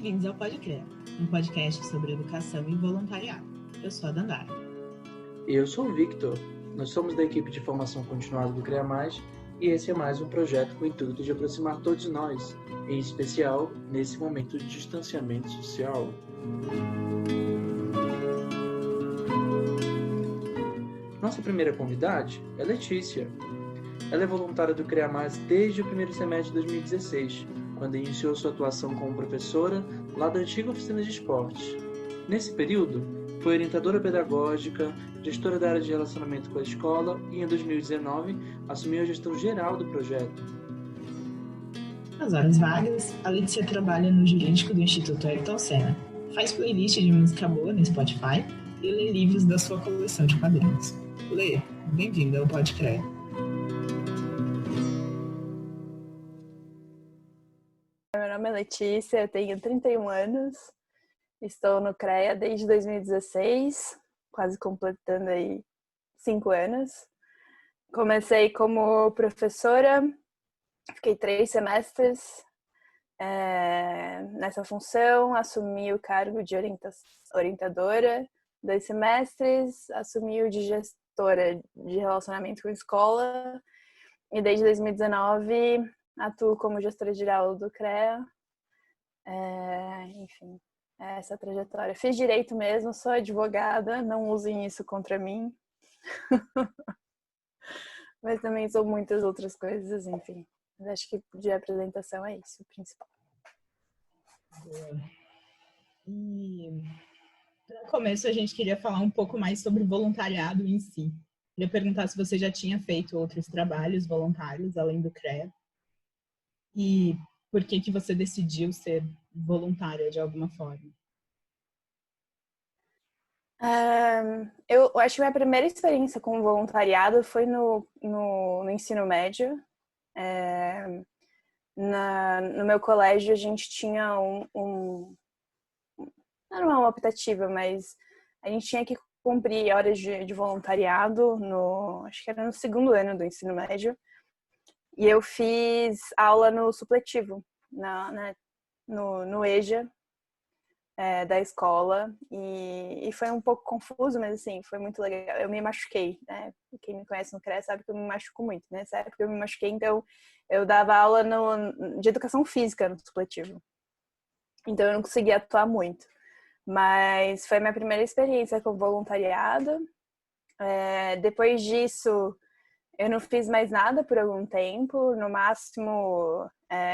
Bem-vindos ao Pode Crer, um podcast sobre educação e voluntariado. Eu sou a Dandara. E eu sou o Victor. Nós somos da equipe de formação continuada do CREA+, e esse é mais um projeto com o intuito de aproximar todos nós, em especial nesse momento de distanciamento social. Nossa primeira convidada é Letícia. Ela é voluntária do CREA+, desde o primeiro semestre de 2016, quando iniciou sua atuação como professora lá da antiga oficina de esportes. Nesse período, foi orientadora pedagógica, gestora da área de relacionamento com a escola e, em 2019, assumiu a gestão geral do projeto. Nas horas vagas, a Letícia trabalha no jurídico do Instituto Ayrton Senna, faz playlist de música boa no Spotify e lê livros da sua coleção de quadrinhos. Lê, bem-vinda ao Pode Crer. Meu nome é Letícia, eu tenho 31 anos, estou no CREA desde 2016, quase completando aí 5 anos. Comecei como professora, fiquei 3 semestres nessa função, assumi o cargo de orientadora, 2 semestres, assumi o de gestora de relacionamento com a escola e desde 2019 atuo como gestora geral do CREA. Enfim, essa trajetória. Fiz direito mesmo, sou advogada, não usem isso contra mim. Mas também sou muitas outras coisas, enfim. Mas acho que de apresentação é isso, o principal. E no começo a gente queria falar um pouco mais sobre voluntariado em si. Queria perguntar se você já tinha feito outros trabalhos voluntários além do CREA e por que você decidiu ser voluntária de alguma forma. Eu acho que minha primeira experiência com voluntariado foi no ensino médio. No meu colégio a gente tinha não era uma optativa, mas a gente tinha que cumprir horas de voluntariado, acho que era no segundo ano do ensino médio. E eu fiz aula no supletivo, no EJA, da escola, e foi um pouco confuso, mas assim, foi muito legal. Eu me machuquei, né? Quem me conhece no CREA sabe que eu me machuco muito, né? Nessa época eu me machuquei, então eu dava aula de educação física no supletivo. Então eu não conseguia atuar muito. Mas foi a minha primeira experiência com voluntariado. Depois disso, eu não fiz mais nada por algum tempo. No máximo,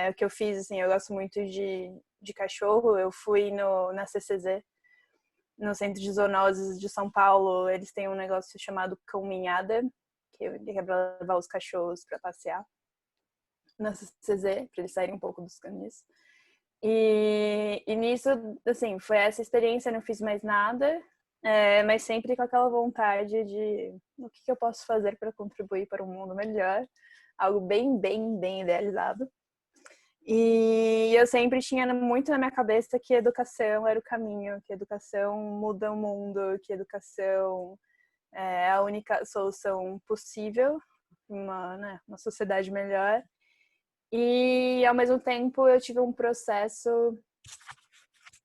o que eu fiz, assim, eu gosto muito de cachorro. Eu fui na CCZ, no Centro de Zoonoses de São Paulo. Eles têm um negócio chamado caminhada, que é para levar os cachorros para passear na CCZ, para eles saírem um pouco dos canis. E nisso, assim, foi essa experiência. Eu não fiz mais nada. Mas sempre com aquela vontade de o que eu posso fazer para contribuir para um mundo melhor, algo bem, bem, bem idealizado. E eu sempre tinha muito na minha cabeça que educação era o caminho, que educação muda o mundo, que educação é a única solução possível para uma sociedade melhor. E ao mesmo tempo eu tive um processo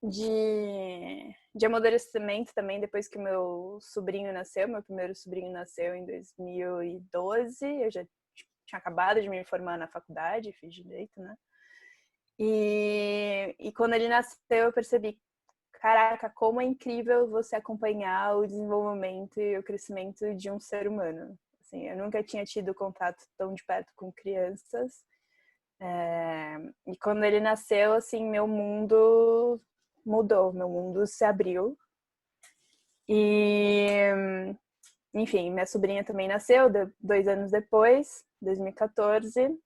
de amadurecimento também depois que meu primeiro sobrinho nasceu em 2012. Eu já tinha acabado de me formar na faculdade, fiz direito, né? E quando ele nasceu eu percebi, caraca, como é incrível você acompanhar o desenvolvimento e o crescimento de um ser humano. Assim, eu nunca tinha tido contato tão de perto com crianças. E quando ele nasceu, assim, meu mundo mudou, meu mundo se abriu. E, enfim, minha sobrinha também nasceu 2 anos depois, 2014.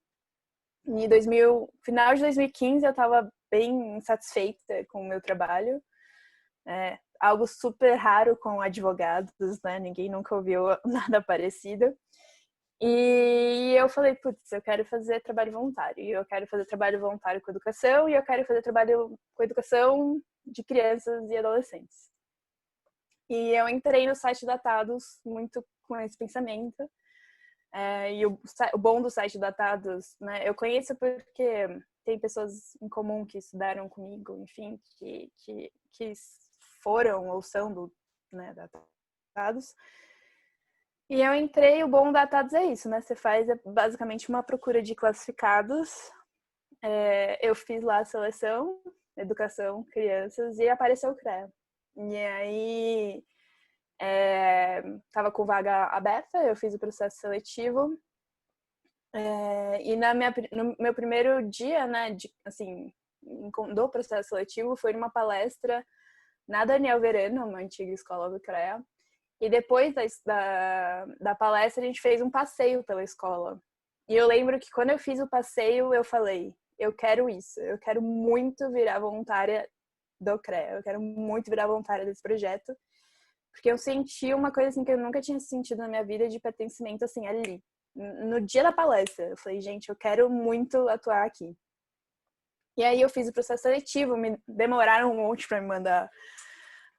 E final de 2015 eu estava bem insatisfeita com o meu trabalho. Algo super raro com advogados, né? Ninguém nunca ouviu nada parecido. E eu falei, putz, eu quero fazer trabalho voluntário. E eu quero fazer trabalho voluntário com educação. E eu quero fazer trabalho com educação de crianças e adolescentes. E eu entrei no site da Tados muito com esse pensamento. E o bom do site Datados, né? Eu conheço porque tem pessoas em comum que estudaram comigo, enfim, que foram ou são do, né, Datados. E eu entrei, o bom do Datados é isso, né? Você faz basicamente uma procura de classificados. Eu fiz lá a seleção, educação, crianças, e apareceu o CREA. E aí, tava com vaga aberta, eu fiz o processo seletivo. E no meu primeiro dia, né, do processo seletivo, foi numa palestra na Daniel Verano, uma antiga escola do CREA. E depois da palestra, a gente fez um passeio pela escola. E eu lembro que quando eu fiz o passeio, eu falei, eu quero isso, eu quero muito virar voluntária do CREA, eu quero muito virar voluntária desse projeto, porque eu senti uma coisa assim que eu nunca tinha sentido na minha vida de pertencimento assim ali. No dia da palestra, eu falei, gente, eu quero muito atuar aqui. E aí eu fiz o processo seletivo, me demoraram um monte para me mandar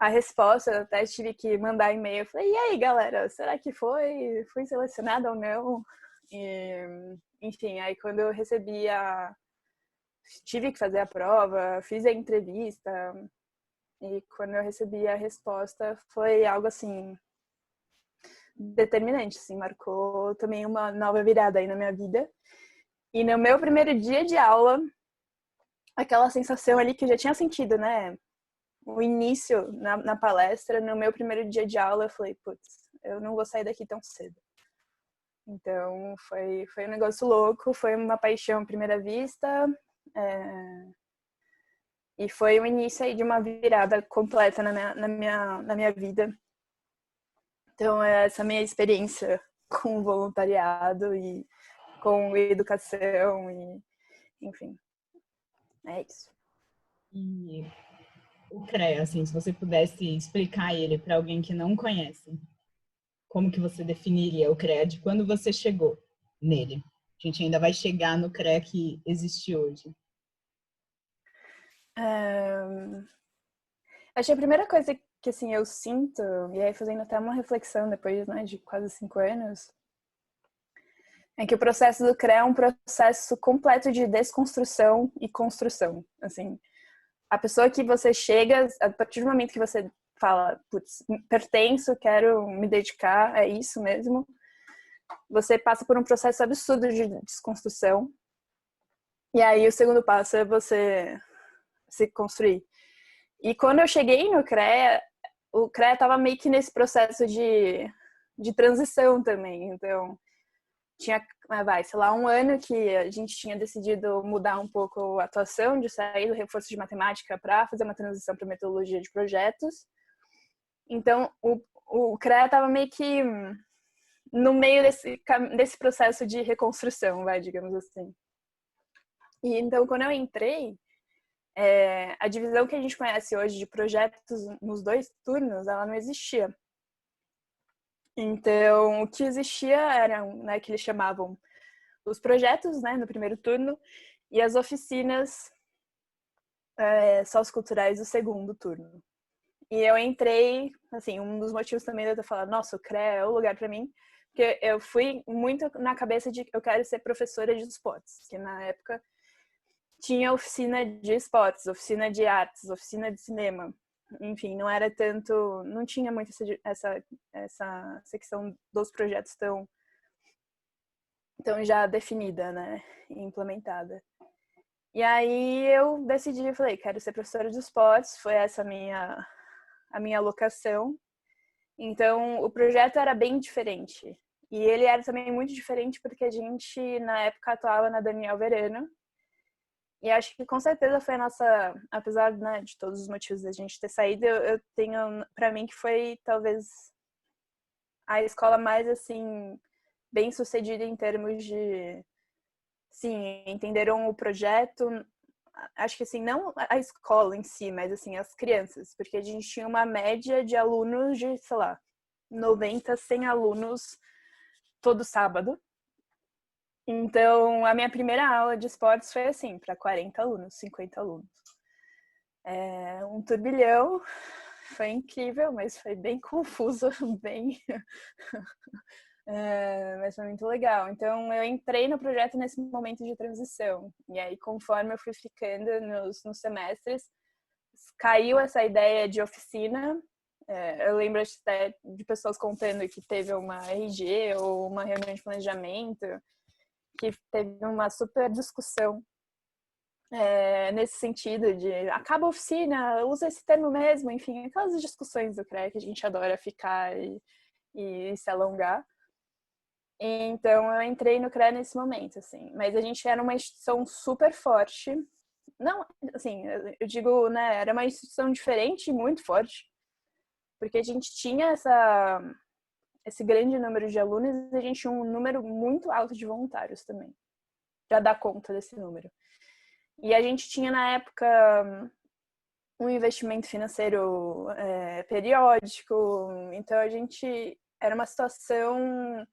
a resposta, eu até tive que mandar e-mail. Eu falei, e aí, galera, será que fui selecionada ou não? Enfim, aí quando eu tive que fazer a prova, fiz a entrevista, e quando eu recebi a resposta, foi algo assim determinante, assim, marcou também uma nova virada aí na minha vida. E no meu primeiro dia de aula, aquela sensação ali que eu já tinha sentido, né? O início na palestra, no meu primeiro dia de aula, eu falei, putz, eu não vou sair daqui tão cedo. Então, foi um negócio louco, foi uma paixão à primeira vista, e foi o início aí de uma virada completa na minha vida. Então, essa minha experiência com voluntariado e com educação, e enfim, é isso. E o CREA, assim, se você pudesse explicar ele para alguém que não conhece, como que você definiria o CREA de quando você chegou nele? A gente ainda vai chegar no CREA que existe hoje. Acho que a primeira coisa que assim, eu sinto, e aí fazendo até uma reflexão depois, né, de quase 5 anos, é que o processo do CREA é um processo completo de desconstrução e construção. Assim, a pessoa que você chega, a partir do momento que você fala, putz, pertenço, quero me dedicar, é isso mesmo, você passa por um processo absurdo de desconstrução. E aí o segundo passo é você se construir. E quando eu cheguei no CREA, o CREA estava meio que nesse processo de transição também. Então, tinha, sei lá, um ano que a gente tinha decidido mudar um pouco a atuação, de sair do reforço de matemática para fazer uma transição para metodologia de projetos. Então, o CREA estava meio que no meio desse processo de reconstrução, digamos assim. E então, quando eu entrei, a divisão que a gente conhece hoje de projetos nos 2 turnos, ela não existia. Então, o que existia eram, né, que eles chamavam os projetos, né, no primeiro turno, e as oficinas socioculturais do segundo turno. E eu entrei, assim, um dos motivos também de eu ter falado, nossa, o CREA é o lugar para mim, porque eu fui muito na cabeça de que eu quero ser professora de esportes, que na época tinha oficina de esportes, oficina de artes, oficina de cinema. Enfim, não era tanto, não tinha muito essa secção dos projetos tão já definida, né, e implementada. E aí eu decidi, eu falei, quero ser professora de esportes, foi essa a minha alocação. Então, o projeto era bem diferente. E ele era também muito diferente porque a gente, na época, atuava na Daniel Verano. E acho que com certeza foi a nossa, apesar, né, de todos os motivos da gente ter saído, eu tenho para mim que foi talvez a escola mais assim bem sucedida em termos de, sim, entenderam o projeto. Acho que assim, não a escola em si, mas assim as crianças, porque a gente tinha uma média de alunos de, sei lá, 90, 100 alunos todo sábado. Então, a minha primeira aula de esportes foi assim, para 40 alunos, 50 alunos. Um turbilhão, foi incrível, mas foi bem confuso, bem Mas foi muito legal. Então, eu entrei no projeto nesse momento de transição. E aí, conforme eu fui ficando nos semestres, caiu essa ideia de oficina. Eu lembro até de pessoas contando que teve uma RG ou uma reunião de planejamento, que teve uma super discussão nesse sentido de acaba a oficina, usa esse termo mesmo, enfim, aquelas discussões do CREA que a gente adora ficar e se alongar. Então, eu entrei no CREA nesse momento, assim. Mas a gente era uma instituição super forte. Não, assim, eu digo, né, era uma instituição diferente e muito forte. Porque a gente tinha esse grande número de alunos e a gente tinha um número muito alto de voluntários também, para dar conta desse número. E a gente tinha, na época, um investimento financeiro periódico. Então, a gente era uma situação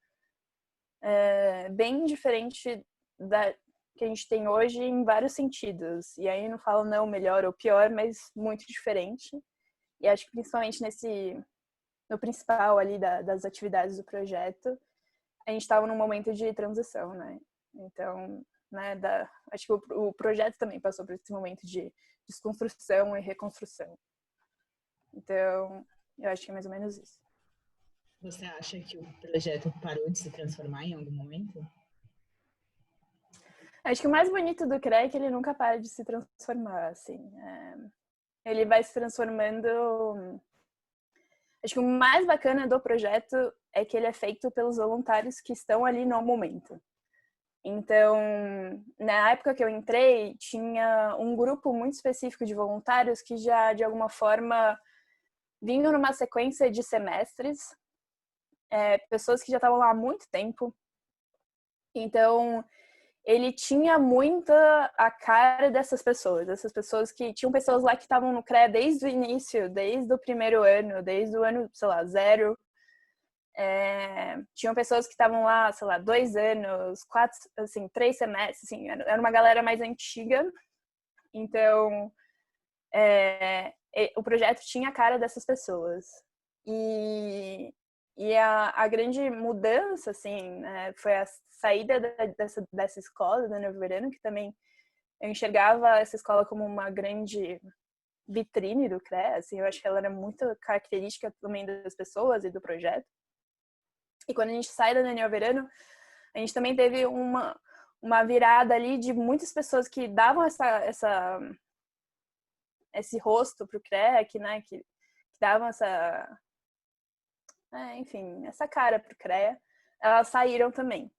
bem diferente da que a gente tem hoje em vários sentidos. E aí não falo não melhor ou pior, mas muito diferente. E acho que principalmente no principal ali das atividades do projeto, a gente estava num momento de transição, né? Então, né, acho que o projeto também passou por esse momento de desconstrução e reconstrução. Então, eu acho que é mais ou menos isso. Você acha que o projeto parou de se transformar em algum momento? Acho que o mais bonito do CREA é que ele nunca para de se transformar, assim. Ele vai se transformando. Acho que o mais bacana do projeto é que ele é feito pelos voluntários que estão ali no momento. Então, na época que eu entrei, tinha um grupo muito específico de voluntários que já, de alguma forma, vinham numa sequência de semestres, pessoas que já estavam lá há muito tempo. Então, ele tinha muita a cara dessas pessoas que tinham pessoas lá que estavam no CREA desde o início, desde o primeiro ano, desde o ano, sei lá, 0. Tinham pessoas que estavam lá, sei lá, 2 anos, 4, assim, 3 semestres, assim, era uma galera mais antiga. Então, o projeto tinha a cara dessas pessoas. E a grande mudança, assim, né, foi a saída dessa escola, da Novo Verano, que também eu enxergava essa escola como uma grande vitrine do CREA, assim, eu acho que ela era muito característica também das pessoas e do projeto. E quando a gente sai da Daniel Verano, a gente também teve uma virada ali de muitas pessoas que davam esse rosto pro CREA, que davam enfim, essa cara pro CREA, elas saíram também.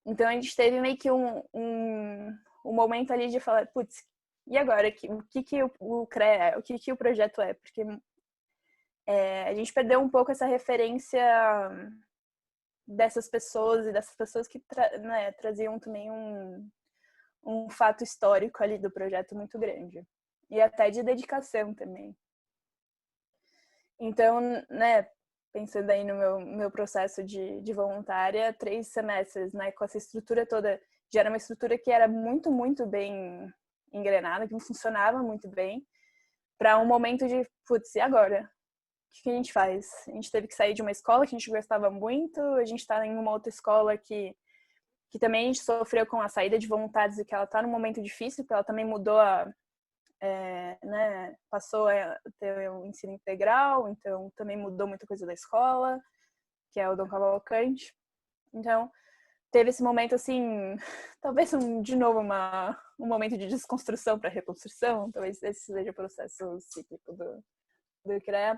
Então a gente teve meio que um momento ali de falar, putz, e agora? O que o CREA é? O que o projeto é? Porque a gente perdeu um pouco essa referência dessas pessoas e dessas pessoas que traziam também um fato histórico ali do projeto muito grande. E até de dedicação também. Então, né, pensando aí no meu processo de voluntária, 3 semestres, né, com essa estrutura toda, já era uma estrutura que era muito, muito bem engrenada, que funcionava muito bem, para um momento de, putz, e agora? O que a gente faz? A gente teve que sair de uma escola que a gente gostava muito, a gente está em uma outra escola que também a gente sofreu com a saída de voluntários e que ela está num momento difícil, porque ela também mudou né, passou a ter um ensino integral, então também mudou muita coisa da escola, que é o Dom Cavalcante. Então, teve esse momento, assim, talvez de novo um momento de desconstrução para reconstrução, talvez esse seja o processo cíclico do CREA.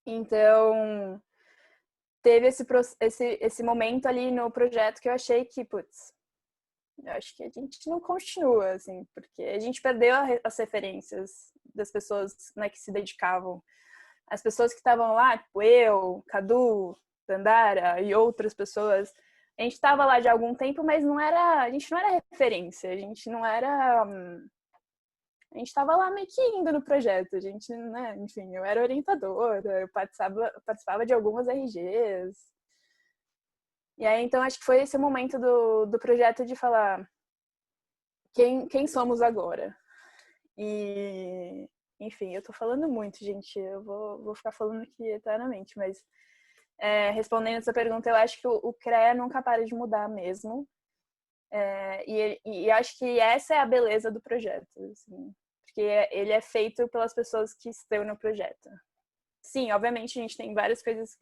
Então, teve esse momento ali no projeto que eu achei que, putz, eu acho que a gente não continua, assim, porque a gente perdeu as referências das pessoas, né, que se dedicavam. As pessoas que estavam lá, tipo eu, Cadu, Dandara e outras pessoas, a gente estava lá de algum tempo, mas a gente não era referência, a gente não era... A gente estava lá meio que indo no projeto, a gente, né, enfim, eu era orientadora, eu participava de algumas RGs. E aí, então, acho que foi esse o momento do projeto de falar quem somos agora. E, enfim, eu tô falando muito, gente, eu vou ficar falando aqui eternamente, mas respondendo essa pergunta, eu acho que o CREA nunca para de mudar mesmo. E acho que essa é a beleza do projeto, assim, porque ele é feito pelas pessoas que estão no projeto. Sim, obviamente a gente tem várias coisas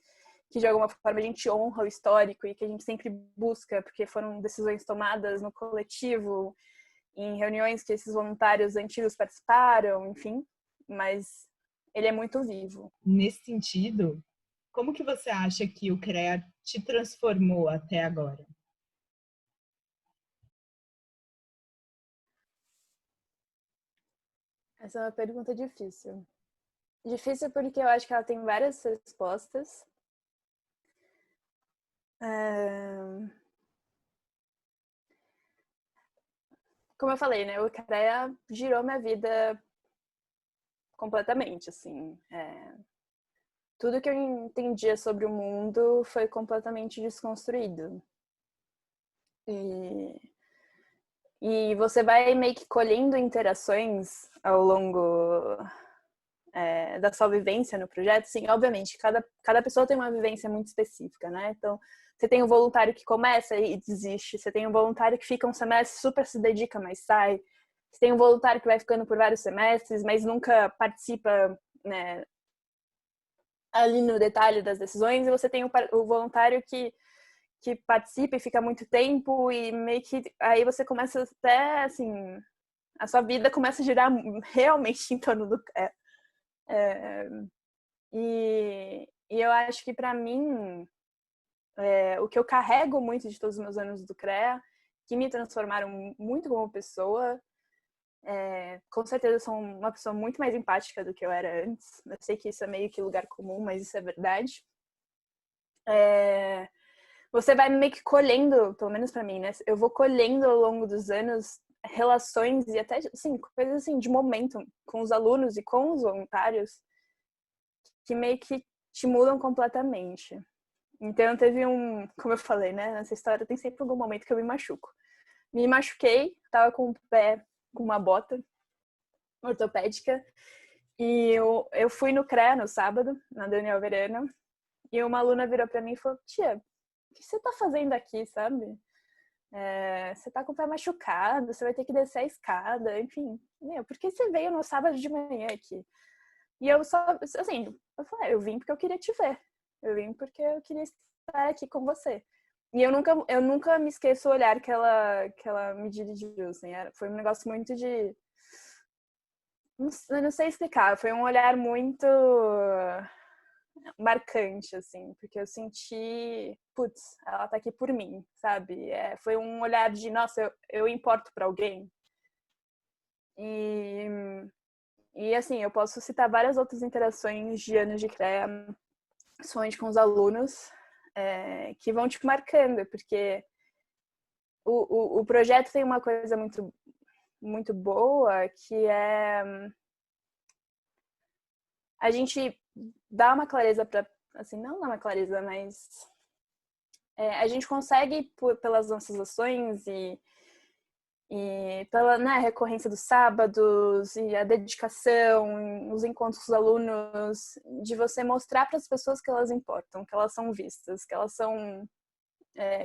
que de alguma forma a gente honra o histórico e que a gente sempre busca, porque foram decisões tomadas no coletivo, em reuniões que esses voluntários antigos participaram, enfim, mas ele é muito vivo. Nesse sentido, como que você acha que o CREA te transformou até agora? Essa é uma pergunta difícil. Difícil porque eu acho que ela tem várias respostas. Como eu falei, né? O CREA girou minha vida completamente, assim. Tudo que eu entendia sobre o mundo foi completamente desconstruído. E você vai meio que colhendo interações ao longo da sua vivência no projeto. Sim, obviamente, cada pessoa tem uma vivência muito específica, né? Então, você tem um voluntário que começa e desiste. Você tem um voluntário que fica um semestre, super se dedica, mas sai. Você tem um voluntário que vai ficando por vários semestres, mas nunca participa, né, ali no detalhe das decisões. E você tem o voluntário que participa e fica muito tempo e meio que aí você começa até, assim, a sua vida começa a girar realmente em torno do... E eu acho que para mim o que eu carrego muito de todos os meus anos do CREA, que me transformaram muito como pessoa, com certeza eu sou uma pessoa muito mais empática do que eu era antes. Eu sei que isso é meio que lugar comum, mas isso é verdade. Você vai meio que colhendo, pelo menos para mim, né? Eu vou colhendo ao longo dos anos relações e até, assim, coisas assim de momento com os alunos e com os voluntários que meio que te mudam completamente. Então teve como eu falei, né? Nessa história tem sempre algum momento que eu me machuco. Me machuquei, tava com o pé com uma bota ortopédica e eu fui no CREA no sábado, na Daniel Verano, e uma aluna virou para mim e falou: tia, o que você tá fazendo aqui, sabe? Você tá com o pé machucado, você vai ter que descer a escada, enfim. Por que você veio no sábado de manhã aqui? E eu só, assim, eu vim porque eu queria te ver. Eu vim porque eu queria estar aqui com você. E eu nunca me esqueço o olhar que ela me dirigiu, assim. Foi um negócio muito de... Eu não sei explicar, foi um olhar muito marcante, assim, porque eu senti, putz, ela tá aqui por mim, sabe? Foi um olhar de, nossa, eu importo pra alguém. E assim, eu posso citar várias outras interações de anos de CREA, principalmente com os alunos, que vão te marcando, porque o projeto tem uma coisa muito, muito boa, que é a gente dá uma clareza para, assim, não dá uma clareza, mas a gente consegue, pelas nossas ações e pela, né, recorrência dos sábados e a dedicação, os encontros com os alunos, de você mostrar para as pessoas que elas importam, que elas são vistas, que elas são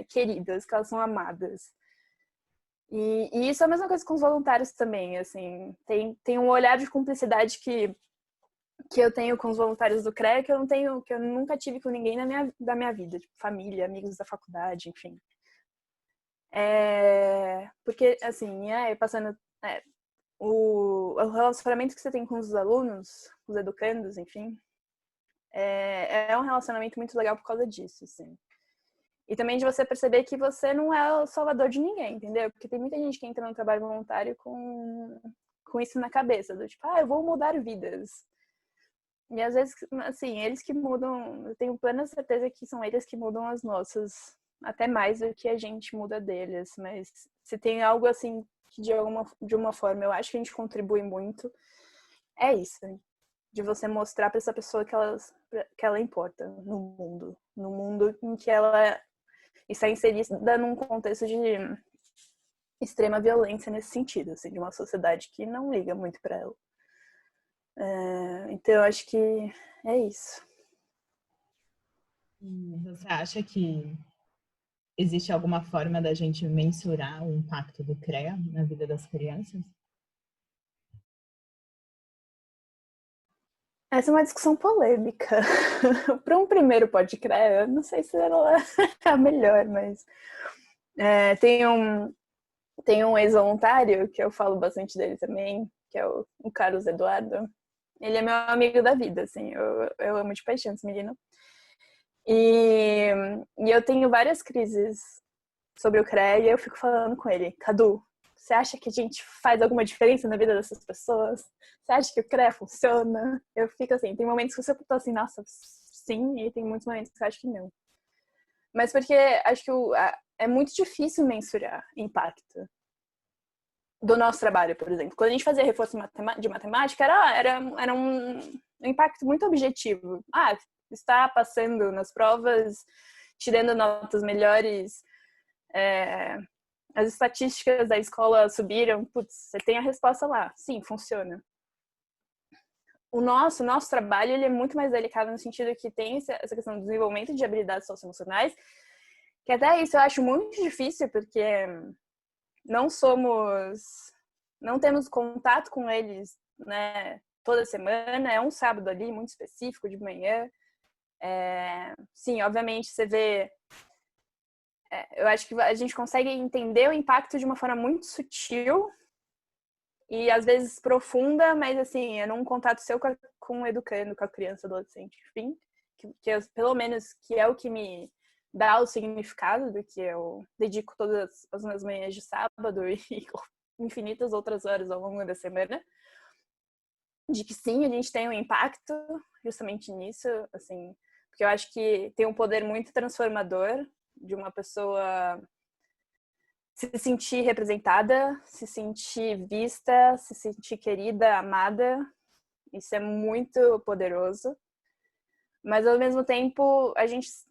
queridas, que elas são amadas. E isso é a mesma coisa com os voluntários também, assim, tem um olhar de cumplicidade que eu tenho com os voluntários do CREA que eu nunca tive com ninguém da minha vida, tipo família, amigos da faculdade, enfim. Porque, assim, passando... o relacionamento que você tem com os alunos, os educandos, enfim, é um relacionamento muito legal por causa disso, assim. E também de você perceber que você não é o salvador de ninguém, entendeu? Porque tem muita gente que entra no trabalho voluntário com isso na cabeça, do tipo, eu vou mudar vidas. E às vezes, assim, eles que mudam, eu tenho plena certeza que são eles que mudam as nossas, até mais do que a gente muda deles, mas se tem algo assim que de uma forma eu acho que a gente contribui muito, é isso, de você mostrar para essa pessoa que ela importa no mundo em que ela está inserida num contexto de extrema violência nesse sentido, assim, de uma sociedade que não liga muito para ela. Então eu acho que é isso. E você acha que existe alguma forma da gente mensurar o impacto do CREA na vida das crianças? Essa é uma discussão polêmica. Para um primeiro pode crer, eu não sei se ela é a melhor, mas tem um ex-voluntário, que eu falo bastante dele também, que é o Carlos Eduardo. Ele é meu amigo da vida, assim, eu amo de paixão esse menino. E eu tenho várias crises sobre o CREA e eu fico falando com ele, Cadu, você acha que a gente faz alguma diferença na vida dessas pessoas? Você acha que o CREA funciona? Eu fico assim, tem momentos que você tô assim, nossa, sim, e tem muitos momentos que eu acho que não. Mas porque acho que é muito difícil mensurar impacto do nosso trabalho, por exemplo. Quando a gente fazia reforço de matemática, era um impacto muito objetivo. Ah, está passando nas provas, tirando notas melhores, as estatísticas da escola subiram, putz, você tem a resposta lá. Sim, funciona. O nosso trabalho ele é muito mais delicado no sentido que tem essa questão do desenvolvimento de habilidades socioemocionais, que até isso eu acho muito difícil, porque não temos contato com eles, né, toda semana, é um sábado ali muito específico de manhã. Sim, obviamente você vê, eu acho que a gente consegue entender o impacto de uma forma muito sutil e às vezes profunda, mas assim, é num contato seu com o educando, com a criança, adolescente, enfim, pelo menos que é o que me dá o significado do que eu dedico todas as minhas manhãs de sábado e infinitas outras horas ao longo da semana, de que sim, a gente tem um impacto justamente nisso, assim, porque eu acho que tem um poder muito transformador de uma pessoa se sentir representada, se sentir vista, se sentir querida, amada. Isso é muito poderoso. Mas, ao mesmo tempo,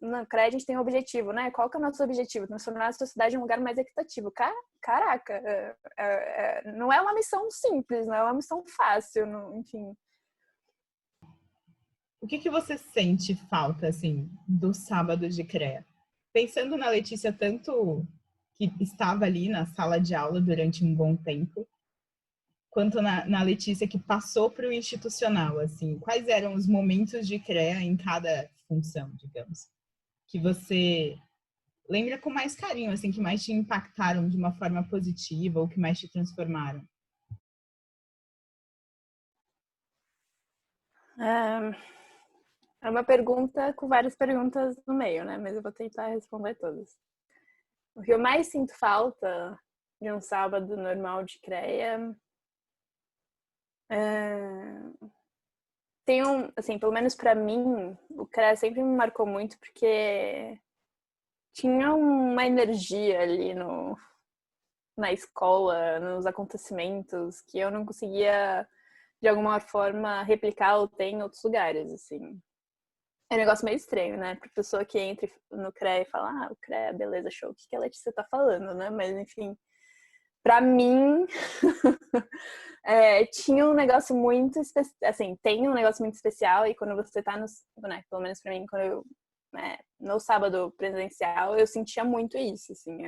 na CREA, a gente tem um objetivo, né? Qual que é o nosso objetivo? Transformar a sociedade em um lugar mais equitativo. Caraca, não é uma missão simples, não é uma missão fácil, enfim. O que você sente falta, assim, do sábado de CREA? Pensando na Letícia, tanto que estava ali na sala de aula durante um bom tempo, quanto na Letícia que passou para o institucional, assim, quais eram os momentos de CREA em cada função, digamos, que você lembra com mais carinho, assim, que mais te impactaram de uma forma positiva ou que mais te transformaram? É uma pergunta com várias perguntas no meio, né? Mas eu vou tentar responder todas. O que eu mais sinto falta de um sábado normal de CREA tem assim, pelo menos pra mim, o CREA sempre me marcou muito porque tinha uma energia ali na escola, nos acontecimentos, que eu não conseguia, de alguma forma, replicar ou ter em outros lugares, assim. É um negócio meio estranho, né? Pra pessoa que entra no CREA e fala, o CREA, beleza, show, o que a Letícia tá falando, né? Mas, enfim, pra mim, tinha um negócio muito especial, assim, tem um negócio muito especial e quando você tá né, pelo menos pra mim, quando eu, no sábado presencial, eu sentia muito isso, assim,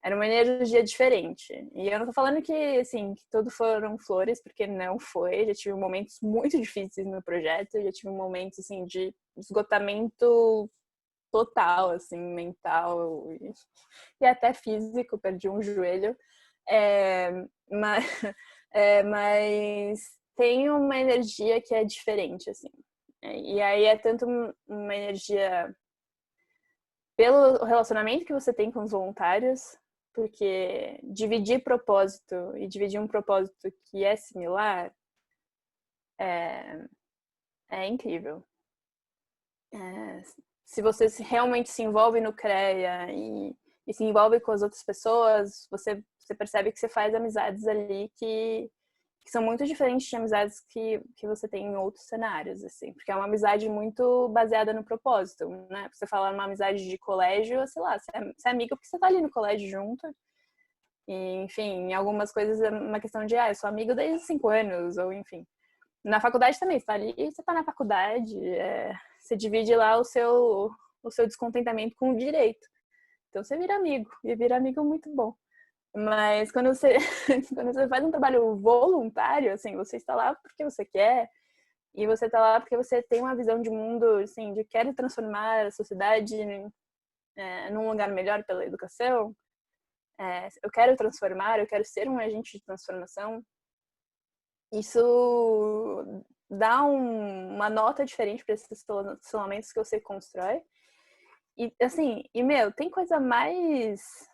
era uma energia diferente. E eu não tô falando que, assim, que tudo foram flores, porque não foi. Já tive momentos muito difíceis no projeto, já tive momentos, assim, de esgotamento total, assim, mental e até físico, perdi um joelho. Mas, mas tem uma energia que é diferente, assim. E aí é tanto uma energia pelo relacionamento que você tem com os voluntários, porque dividir propósito e dividir um propósito que é similar é incrível. Se você realmente se envolve no CREA e se envolve com as outras pessoas, você percebe que você faz amizades ali que são muito diferentes de amizades que você tem em outros cenários, assim, porque é uma amizade muito baseada no propósito, né? Você falar uma amizade de colégio, sei lá, você é amiga porque você tá ali no colégio junto, e, enfim, em algumas coisas é uma questão de, eu sou amigo desde os 5 anos, ou enfim. Na faculdade também, você tá ali, você tá na faculdade, você divide lá o seu descontentamento com o direito. Então você vira amigo, e vira amigo muito bom. Mas quando você, quando você faz um trabalho voluntário, assim, você está lá porque você quer, e você está lá porque você tem uma visão de mundo, assim, de quero transformar a sociedade num lugar melhor pela educação, eu quero transformar, eu quero ser um agente de transformação, isso dá uma nota diferente para esses relacionamentos que você constrói. E, assim, tem coisa mais...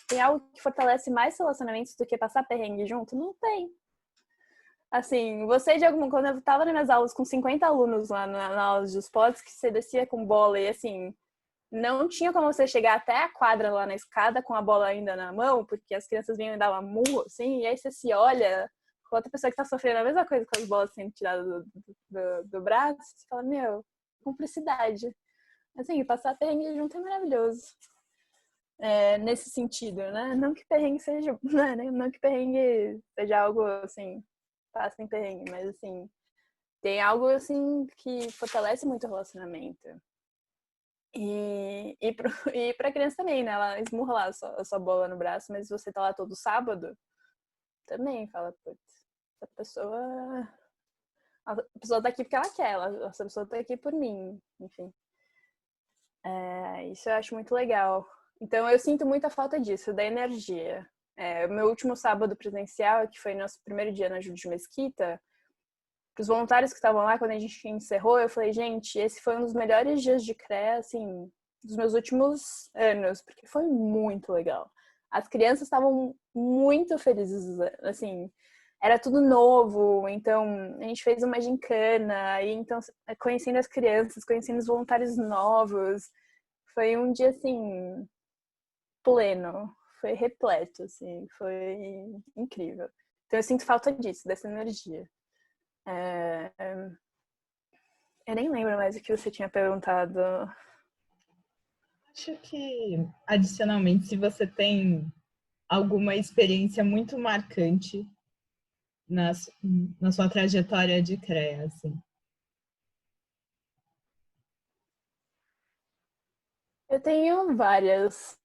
tem algo que fortalece mais relacionamentos do que passar perrengue junto? Não tem. Assim, quando eu tava nas minhas aulas com 50 alunos lá na aula de esportes, que você descia com bola e, assim, não tinha como você chegar até a quadra lá na escada com a bola ainda na mão, porque as crianças vinham e davam murro, assim, e aí você se olha com outra pessoa que tá sofrendo a mesma coisa com as bolas sendo tiradas do braço, você fala, cumplicidade. Assim, passar perrengue junto é maravilhoso. Nesse sentido, né? Não que perrengue seja, não que perrengue seja algo, assim, passem perrengue, mas, assim, tem algo, assim, que fortalece muito o relacionamento. E pra criança também, né? Ela esmurra lá a sua bola no braço, mas você tá lá todo sábado, também fala, putz, a pessoa tá aqui porque ela quer, essa pessoa tá aqui por mim, enfim. Isso eu acho muito legal. Então eu sinto muita falta disso, da energia. O meu último sábado presencial, que foi nosso primeiro dia na Júlio de Mesquita, para os voluntários que estavam lá, quando a gente encerrou, eu falei, gente, esse foi um dos melhores dias de CREA, assim, dos meus últimos anos, porque foi muito legal. As crianças estavam muito felizes, assim, era tudo novo, então a gente fez uma gincana, e então conhecendo as crianças, conhecendo os voluntários novos, foi um dia, assim, pleno, foi repleto, assim, foi incrível. Então eu sinto falta disso, dessa energia. Eu nem lembro mais o que você tinha perguntado. Acho que, adicionalmente, se você tem alguma experiência muito marcante na sua trajetória de CREA, assim. Eu tenho várias.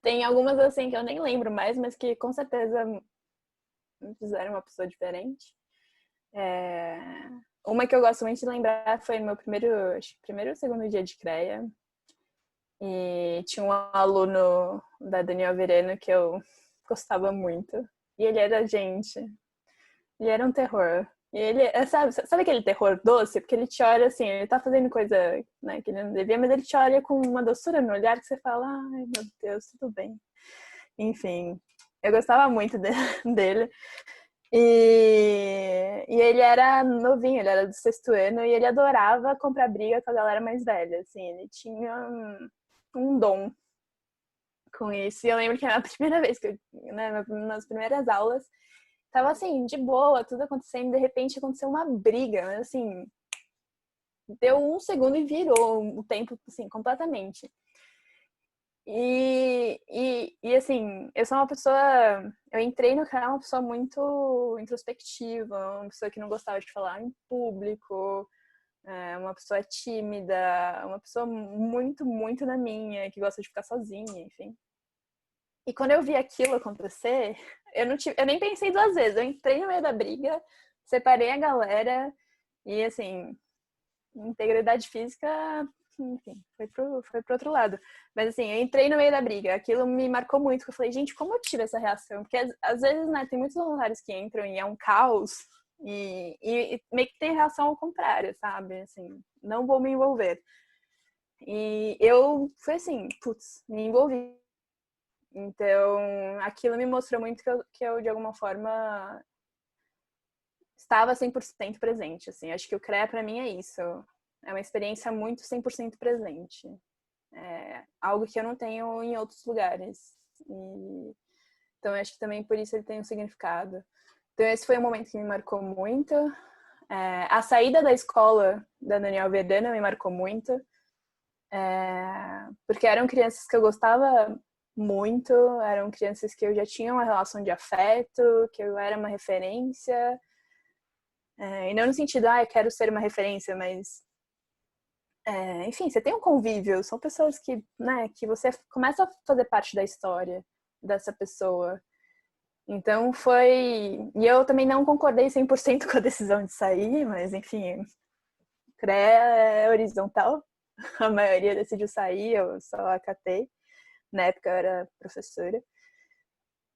Tem algumas, assim, que eu nem lembro mais, mas que com certeza me fizeram uma pessoa diferente. Uma que eu gosto muito de lembrar foi no meu primeiro ou segundo dia de CREA. E tinha um aluno da Daniel Vereno que eu gostava muito. E ele era ele era um terror. E ele, sabe aquele terror doce? Porque ele te olha assim, ele tá fazendo coisa, né, que ele não devia, mas ele te olha com uma doçura no olhar que você fala, ai meu Deus, tudo bem. Enfim, eu gostava muito dele. E ele era novinho, ele era do sexto ano, e ele adorava comprar briga com a galera mais velha, assim, ele tinha um dom com isso. E eu lembro que na primeira vez que nas primeiras aulas, tava assim, de boa, tudo acontecendo, de repente aconteceu uma briga, mas assim, deu um segundo e virou o tempo, assim, completamente. E assim, eu sou uma pessoa, eu entrei no canal uma pessoa muito introspectiva, uma pessoa que não gostava de falar em público, uma pessoa tímida, uma pessoa muito, muito na minha, que gosta de ficar sozinha, enfim. E quando eu vi aquilo acontecer, eu nem pensei duas vezes. Eu entrei no meio da briga, separei a galera e, assim, integridade física, enfim, foi pro outro lado. Mas, assim, eu entrei no meio da briga. Aquilo me marcou muito, porque eu falei, gente, como eu tive essa reação? Porque, às vezes, né, tem muitos voluntários que entram e é um caos e meio que tem reação ao contrário, sabe? Assim, não vou me envolver. E eu fui assim, putz, me envolvi. Então, aquilo me mostrou muito que eu de alguma forma, estava 100% presente, assim. Acho que o CREA, para mim, é isso. É uma experiência muito 100% presente. É algo que eu não tenho em outros lugares. Então, acho que também por isso ele tem um significado. Então, esse foi um momento que me marcou muito. A saída da escola da Daniel Verdana me marcou muito. Porque eram crianças que eu gostava muito, eram crianças que eu já tinha uma relação de afeto, que eu era uma referência. E não no sentido, eu quero ser uma referência, mas enfim, você tem um convívio, são pessoas que, né, que você começa a fazer parte da história dessa pessoa. Então foi... E eu também não concordei 100% com a decisão de sair, mas enfim, CREA é horizontal, a maioria decidiu sair, eu só acatei. Na época eu era professora.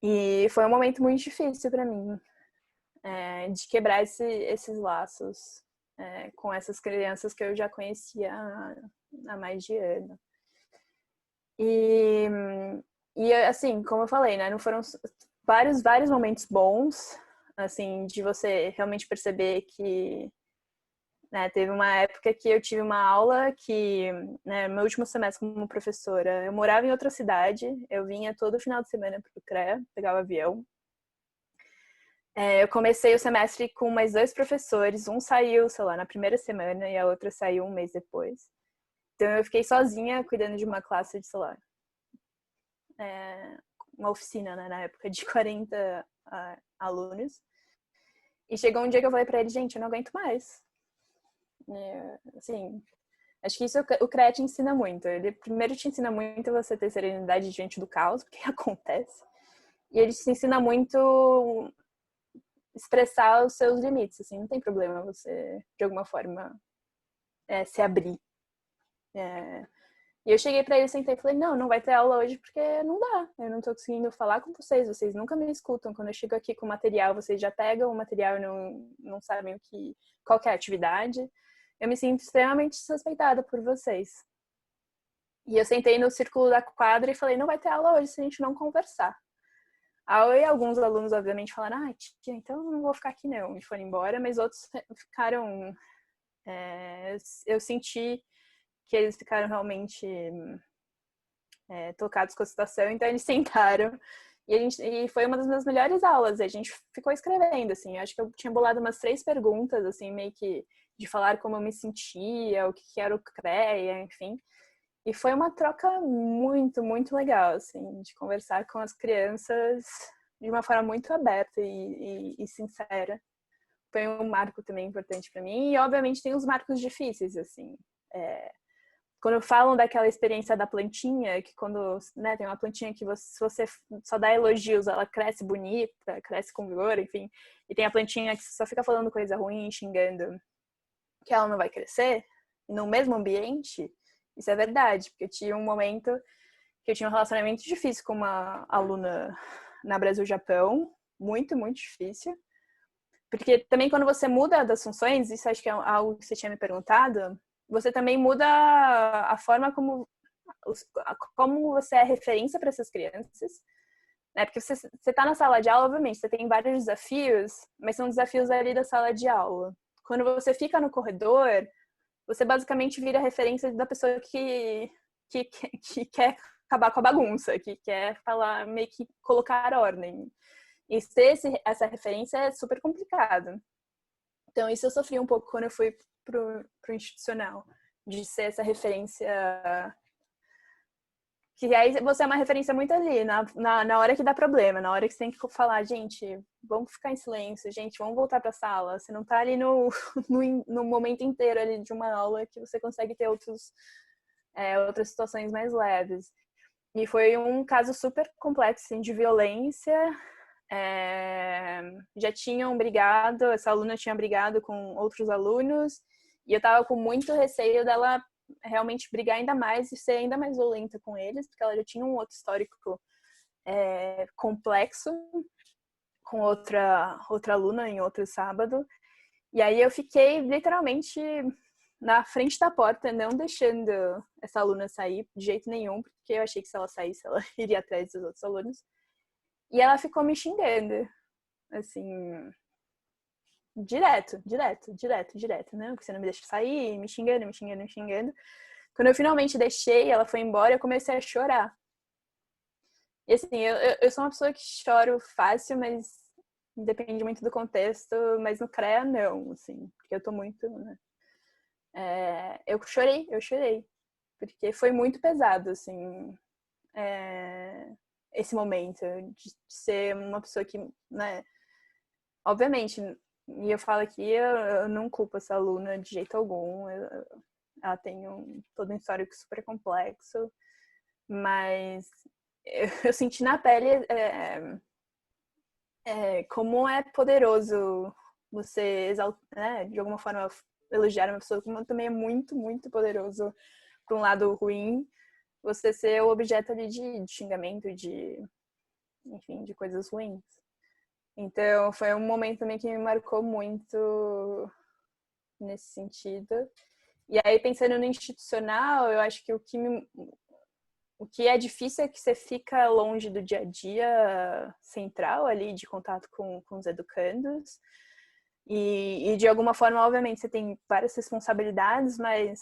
E foi um momento muito difícil para mim, de quebrar esses laços com essas crianças que eu já conhecia há mais de ano. E assim, como eu falei, né, não foram vários momentos bons, assim, de você realmente perceber que, né, teve uma época que eu tive uma aula que, né, meu último semestre como professora, eu morava em outra cidade, eu vinha todo final de semana para o CREA, pegava avião. Eu comecei o semestre com mais 2 professores, um saiu, sei lá, na primeira semana e a outra saiu um mês depois. Então eu fiquei sozinha cuidando de uma classe de, sei lá, uma oficina, né, na época, de 40 alunos. E chegou um dia que eu falei pra ele, gente, eu não aguento mais. Assim, acho que isso o CREA te ensina muito. Ele primeiro te ensina muito você ter serenidade diante do caos, porque acontece. E ele te ensina muito expressar os seus limites, assim, não tem problema você, de alguma forma, se abrir. E eu cheguei pra ele, sentei e falei, não vai ter aula hoje porque não dá. Eu não tô conseguindo falar com vocês nunca me escutam. Quando eu chego aqui com material, vocês já pegam o material e não sabem qual que é a atividade. Eu me sinto extremamente desrespeitada por vocês. E eu sentei no círculo da quadra e falei, não vai ter aula hoje se a gente não conversar. Aí alguns alunos, obviamente, falaram, tia, então não vou ficar aqui não. E foram embora, mas outros ficaram... eu senti que eles ficaram realmente tocados com a situação, então eles sentaram e foi uma das minhas melhores aulas. A gente ficou escrevendo, assim, eu acho que eu tinha bolado umas 3 perguntas, assim, meio que de falar como eu me sentia, o que era o CREA, enfim. E foi uma troca muito, muito legal, assim, de conversar com as crianças de uma forma muito aberta e sincera. Foi um marco também importante para mim. E, obviamente, tem os marcos difíceis, assim. Quando falam daquela experiência da plantinha, que quando, né, tem uma plantinha que se você só dá elogios, ela cresce bonita, cresce com vigor, enfim. E tem a plantinha que só fica falando coisa ruim, xingando, que ela não vai crescer. E no mesmo ambiente, isso é verdade. Porque eu tinha um momento que eu tinha um relacionamento difícil com uma aluna na Brasil-Japão. Muito, muito difícil. Porque também quando você muda das funções, isso acho que é algo que você tinha me perguntado, você também muda a forma como você é referência para essas crianças. Né? Porque você está na sala de aula, obviamente, você tem vários desafios, mas são desafios ali da sala de aula. Quando você fica no corredor, você basicamente vira referência da pessoa que quer acabar com a bagunça, que quer falar, meio que colocar ordem. E ter essa referência é super complicado. Então, isso eu sofri um pouco quando eu fui pro institucional, de ser essa referência. Que aí você é uma referência muito ali, na hora que dá problema, na hora que você tem que falar, gente, vamos ficar em silêncio, gente, vamos voltar pra sala. Você não tá ali no momento inteiro ali de uma aula que você consegue ter outras situações mais leves. E foi um caso super complexo, assim, de violência. Já tinham brigado, essa aluna tinha brigado com outros alunos, e eu tava com muito receio dela realmente brigar ainda mais e ser ainda mais violenta com eles, porque ela já tinha um outro histórico complexo com outra aluna em outro sábado. E aí eu fiquei literalmente na frente da porta, não deixando essa aluna sair de jeito nenhum, porque eu achei que se ela saísse, ela iria atrás dos outros alunos. E ela ficou me xingando, assim, direto, né? Porque você não me deixa sair, me xingando. Quando eu finalmente deixei, ela foi embora, eu comecei a chorar. E assim, eu sou uma pessoa que choro fácil, mas depende muito do contexto, mas no CREA não, assim, porque eu tô muito, né? Eu chorei, porque foi muito pesado, assim, esse momento de ser uma pessoa que, né, obviamente, E eu falo aqui, eu não culpo essa aluna de jeito algum. Ela tem todo um histórico super complexo, mas eu senti na pele como é poderoso você exaltar, né, de alguma forma elogiar uma pessoa, como também é muito, muito poderoso para um lado ruim, você ser o objeto ali de xingamento, enfim, de coisas ruins. Então, foi um momento também que me marcou muito nesse sentido. E aí, pensando no institucional, eu acho que o que é difícil é que você fica longe do dia a dia central ali, de contato com os educandos. E de alguma forma, obviamente, você tem várias responsabilidades, mas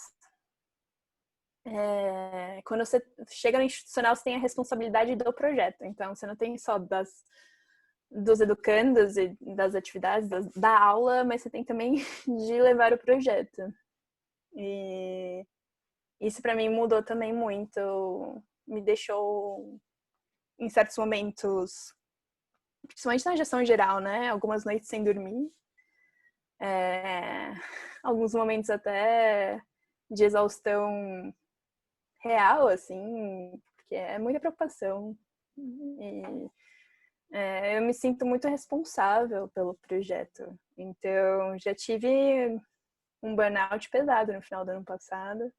quando você chega no institucional, você tem a responsabilidade do projeto. Então, você não tem só dos educandos e das atividades, da aula, mas você tem também de levar o projeto. E isso para mim mudou também muito, me deixou em certos momentos, principalmente na gestão geral, né? Algumas noites sem dormir, alguns momentos até de exaustão real, assim, porque é muita preocupação. E eu me sinto muito responsável pelo projeto. Então, já tive um burnout pesado no final do ano passado.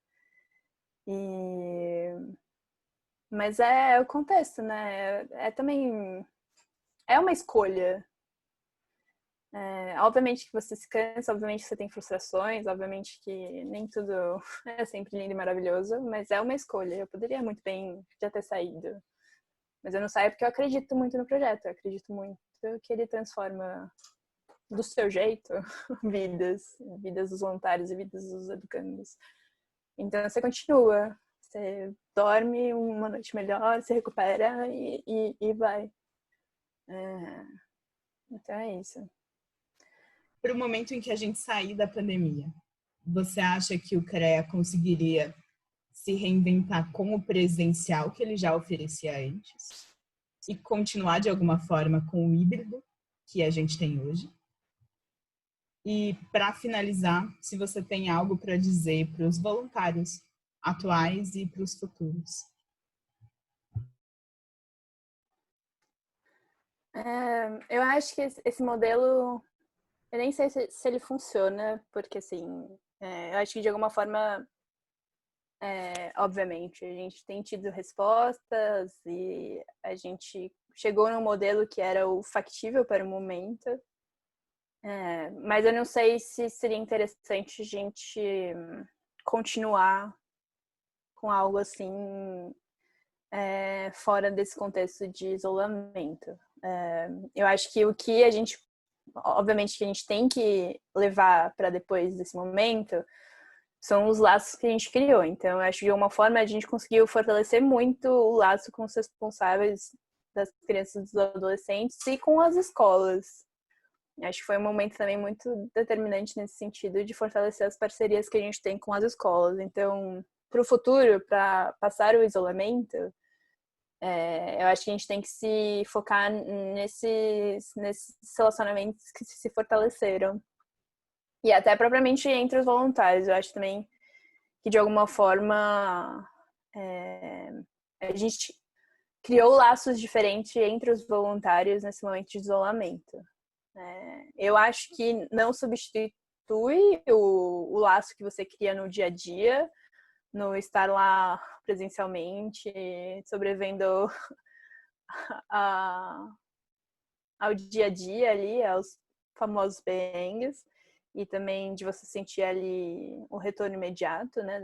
Mas é o contexto, né? Também é uma escolha. Obviamente que você se cansa, obviamente que você tem frustrações, obviamente que nem tudo é sempre lindo e maravilhoso, mas é uma escolha. Eu poderia muito bem já ter saído. Mas eu não saio porque eu acredito muito no projeto. Eu acredito muito que ele transforma do seu jeito vidas dos voluntários e vidas dos educandos. Então você continua, você dorme uma noite melhor, se recupera e vai. Então é isso. Para o momento em que a gente sair da pandemia, você acha que o CREA conseguiria se reinventar com o presencial que ele já oferecia antes e continuar de alguma forma com o híbrido que a gente tem hoje? E para finalizar, se você tem algo para dizer para os voluntários atuais e para os futuros. Eu acho que esse modelo, eu nem sei se ele funciona, porque assim, eu acho que de alguma forma, obviamente, a gente tem tido respostas e a gente chegou num modelo que era o factível para o momento. Mas eu não sei se seria interessante a gente continuar com algo assim fora desse contexto de isolamento. Eu acho que o que a gente, obviamente, que a gente tem que levar para depois desse momento são os laços que a gente criou. Então, eu acho que de uma forma a gente conseguiu fortalecer muito o laço com os responsáveis das crianças e dos adolescentes e com as escolas. Acho que foi um momento também muito determinante nesse sentido de fortalecer as parcerias que a gente tem com as escolas. Então, para o futuro, para passar o isolamento, eu acho que a gente tem que se focar nesses relacionamentos que se fortaleceram. E até propriamente entre os voluntários. Eu acho também que, de alguma forma, a gente criou laços diferentes entre os voluntários nesse momento de isolamento. Eu acho que não substitui o laço que você cria no dia a dia, no estar lá presencialmente, sobrevivendo ao dia a dia ali, aos famosos perrengues, e também de você sentir ali o retorno imediato, né,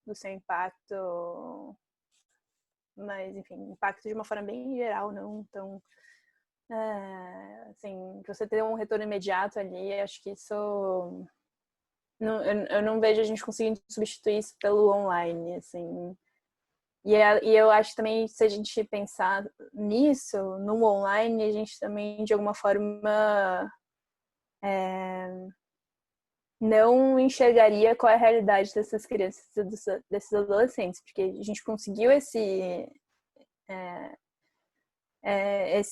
do seu impacto, mas enfim, impacto de uma forma bem geral, não tão assim, você ter um retorno imediato ali, acho que isso eu não vejo a gente conseguindo substituir isso pelo online, assim. E eu acho também, se a gente pensar nisso, no online, a gente também, de alguma forma, não enxergaria qual é a realidade dessas crianças e desses adolescentes, porque a gente conseguiu esse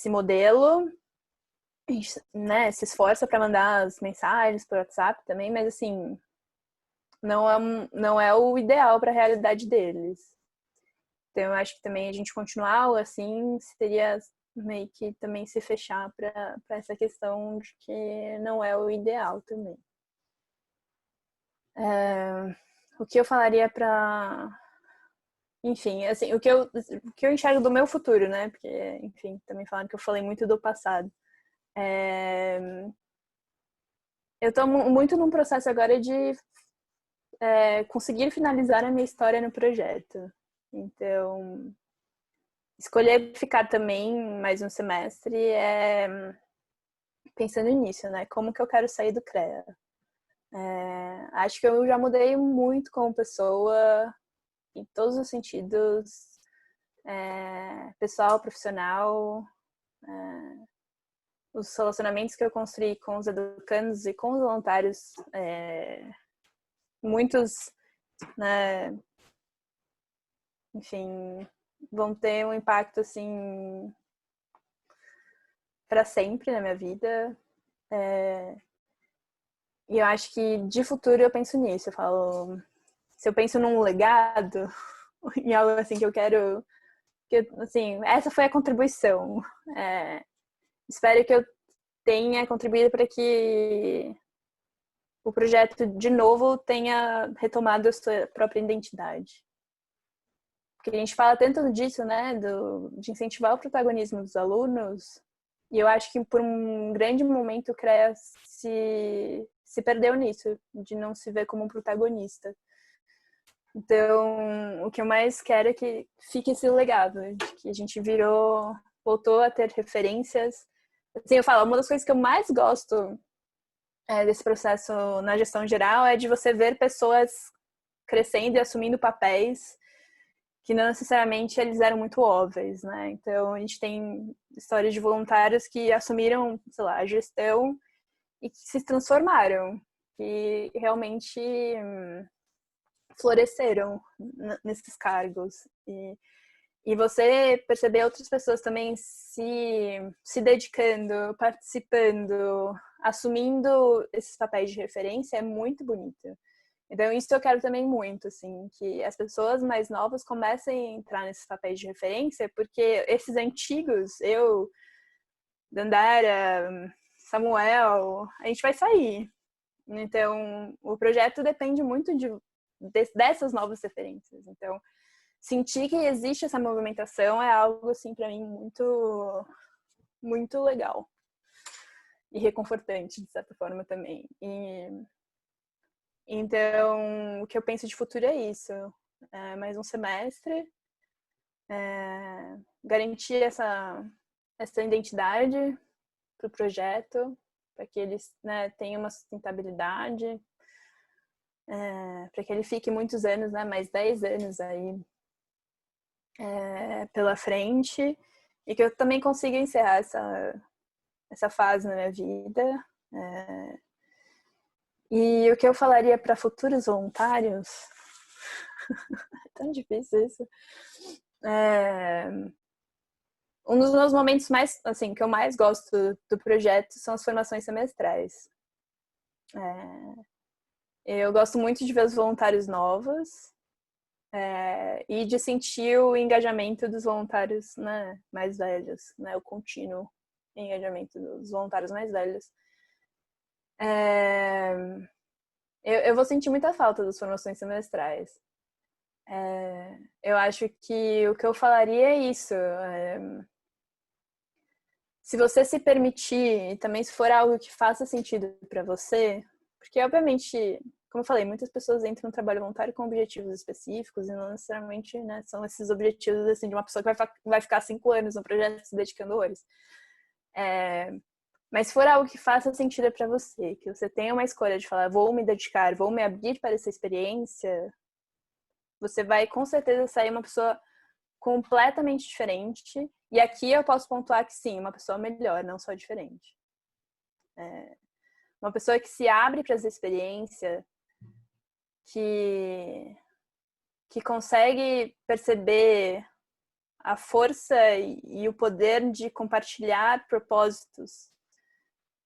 modelo a gente, né, se esforça para mandar as mensagens por WhatsApp também, mas assim, não é o ideal para a realidade deles. Então, eu acho que também a gente continuar assim, seria meio que também se fechar para essa questão de que não é o ideal também. O que eu falaria para... Enfim, assim, o que eu enxergo do meu futuro, né? Porque, enfim, também falaram que eu falei muito do passado. Eu estou muito num processo agora de conseguir finalizar a minha história no projeto. Então, escolher ficar também mais um semestre pensando nisso, né? Como que eu quero sair do CREA? Acho que eu já mudei muito como pessoa, em todos os sentidos, pessoal, profissional, os relacionamentos que eu construí com os educandos e com os voluntários, muitos, né, enfim, vão ter um impacto assim para sempre na minha vida. E eu acho que de futuro eu penso nisso. Eu falo, se eu penso num legado, em algo assim que eu quero, que assim, essa foi a contribuição. Espero que eu tenha contribuído para que o projeto de novo tenha retomado a sua própria identidade. Porque a gente fala tanto disso, né, de incentivar o protagonismo dos alunos, e eu acho que por um grande momento o CREA se perdeu nisso, de não se ver como um protagonista. Então, o que eu mais quero é que fique esse legado, de que a gente voltou a ter referências. Assim, eu falo, uma das coisas que eu mais gosto desse processo na gestão geral é de você ver pessoas crescendo e assumindo papéis que não necessariamente eles eram muito óbvios, né? Então, a gente tem histórias de voluntários que assumiram, sei lá, a gestão e que se transformaram, que realmente floresceram nesses cargos. E você perceber outras pessoas também se dedicando, participando, assumindo esses papéis de referência é muito bonito. Então, isso eu quero também muito, assim, que as pessoas mais novas comecem a entrar nesses papéis de referência, porque esses antigos, eu, Dandara, Samuel, a gente vai sair. Então, o projeto depende muito dessas novas referências. Então, sentir que existe essa movimentação é algo, assim, para mim, muito, muito legal. E reconfortante, de certa forma, também. Então, o que eu penso de futuro é isso. Mais um semestre. Garantir essa identidade para o projeto, para que eles, né, tenham uma sustentabilidade, para que ele fique muitos anos, né, mais 10 anos aí pela frente, e que eu também consiga encerrar essa fase na minha vida. E o que eu falaria para futuros voluntários, é tão difícil isso. Um dos meus momentos mais, assim, que eu mais gosto do projeto são as formações semestrais. Eu gosto muito de ver os voluntários novos e de sentir o engajamento dos voluntários, né, mais velhos, né, o contínuo engajamento dos voluntários mais velhos. Eu vou sentir muita falta das formações semestrais. Eu acho que o que eu falaria é isso. Se você se permitir, e também se for algo que faça sentido para você, porque obviamente, como eu falei, muitas pessoas entram no trabalho voluntário com objetivos específicos e não necessariamente, né, são esses objetivos assim, de uma pessoa que vai ficar 5 anos no projeto se dedicando horrores. Mas se for algo que faça sentido para você, que você tenha uma escolha de falar, vou me dedicar, vou me abrir para essa experiência, você vai com certeza sair uma pessoa completamente diferente. E aqui eu posso pontuar que sim, uma pessoa melhor, não só diferente. Uma pessoa que se abre para essa experiência, que consegue perceber a força e o poder de compartilhar propósitos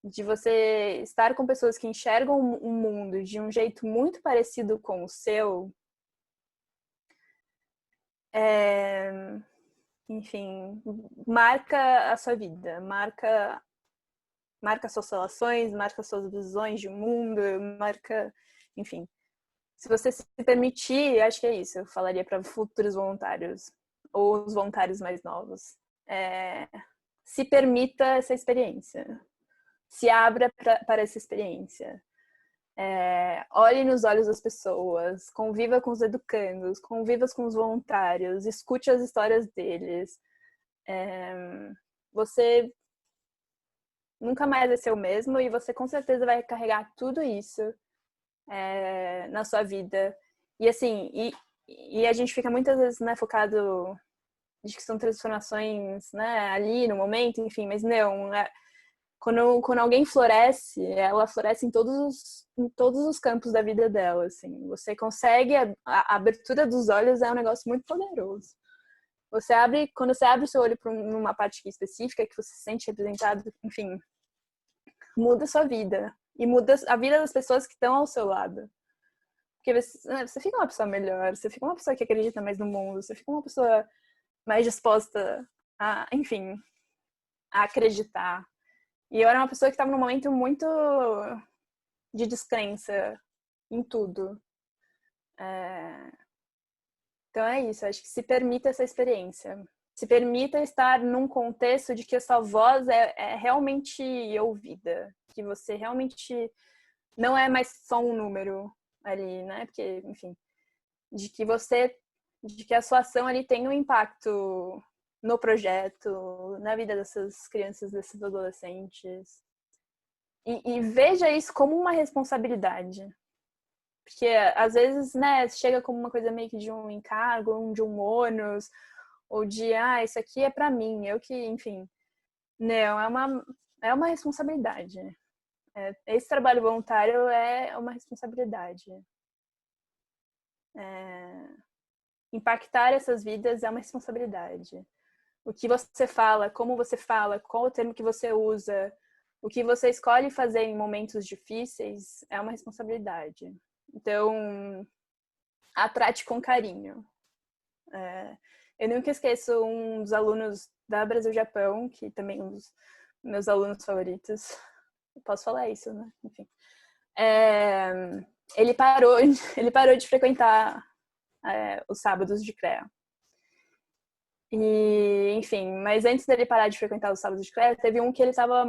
de você estar com pessoas que enxergam o mundo de um jeito muito parecido com o seu, enfim, marca a sua vida, marca suas relações, marca suas visões de mundo, marca, enfim. Se você se permitir, acho que é isso, eu falaria para futuros voluntários, ou os voluntários mais novos. Se permita essa experiência. Se abra para essa experiência. Olhe nos olhos das pessoas, conviva com os educandos, conviva com os voluntários, escute as histórias deles. Você nunca mais vai ser o mesmo e você com certeza vai carregar tudo isso na sua vida. E assim, e a gente fica muitas vezes, né, focado de que são transformações, né, ali no momento, enfim, mas não, quando alguém floresce, ela floresce em todos os campos da vida dela, assim. Você consegue, a abertura dos olhos é um negócio muito poderoso. Quando você abre o seu olho para uma parte específica que você se sente representado, enfim, muda a sua vida. E muda a vida das pessoas que estão ao seu lado. Porque você fica uma pessoa melhor, você fica uma pessoa que acredita mais no mundo, você fica uma pessoa mais disposta a, enfim, a acreditar. E eu era uma pessoa que estava num momento muito de descrença em tudo. Então é isso, acho que se permita essa experiência. Se permita estar num contexto de que a sua voz é realmente ouvida. Que você realmente não é mais só um número ali, né? Porque, enfim, de que a sua ação ali tem um impacto no projeto, na vida dessas crianças, desses adolescentes. E veja isso como uma responsabilidade. Porque, às vezes, né, chega como uma coisa meio que de um encargo, de um ônus, ou de, isso aqui é pra mim, eu que, enfim. Não, é uma responsabilidade. Esse trabalho voluntário é uma responsabilidade. Impactar essas vidas é uma responsabilidade. O que você fala, como você fala, qual o termo que você usa, o que você escolhe fazer em momentos difíceis é uma responsabilidade. Então, a trate com carinho. Eu nunca esqueço um dos alunos da Brasil-Japão, que também é um dos meus alunos favoritos. Eu posso falar isso, né? Enfim. Ele parou de frequentar os sábados de CREA. E, enfim, mas antes dele parar de frequentar os sábados de CREA, teve um que ele estava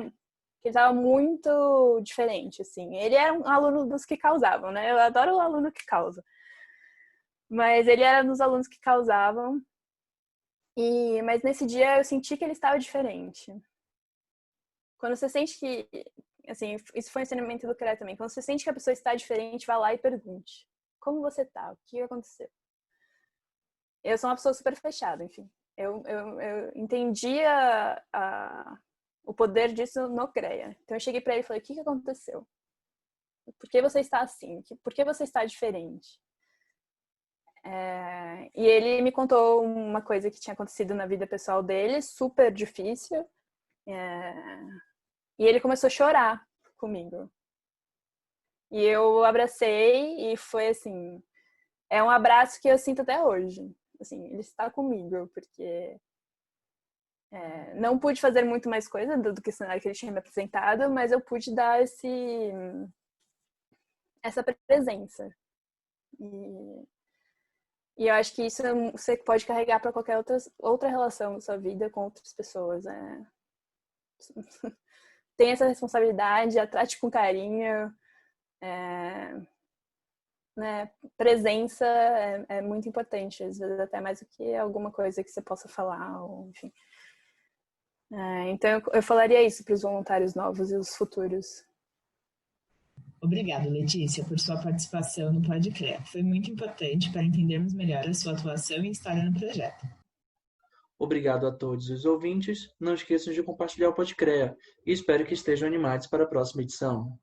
muito diferente, assim. Ele era um aluno dos que causavam, né? Eu adoro o aluno que causa. Mas ele era dos alunos que causavam. Mas nesse dia eu senti que ele estava diferente. Quando você sente que, assim, isso foi um ensinamento do CREA também. Quando você sente que a pessoa está diferente, vá lá e pergunte. Como você tá? O que aconteceu? Eu sou uma pessoa super fechada, enfim. Eu entendi o poder disso no CREA. Então eu cheguei para ele e falei, o que aconteceu? Por que você está assim? Por que você está diferente? E ele me contou uma coisa que tinha acontecido na vida pessoal dele, super difícil. E ele começou a chorar comigo. E eu abracei e foi assim... É um abraço que eu sinto até hoje. Assim, ele está comigo, porque não pude fazer muito mais coisa do que o cenário que ele tinha me apresentado, mas eu pude dar essa presença. E eu acho que isso você pode carregar para qualquer outra relação da sua vida com outras pessoas. Tem essa responsabilidade, trate com carinho. Né? Presença é muito importante, às vezes até mais do que alguma coisa que você possa falar, ou, enfim. Então eu falaria isso para os voluntários novos e os futuros. Obrigada, Letícia, por sua participação no PodCREA. Foi muito importante para entendermos melhor a sua atuação e história no projeto. Obrigado a todos os ouvintes. Não esqueçam de compartilhar o PodCREA e espero que estejam animados para a próxima edição.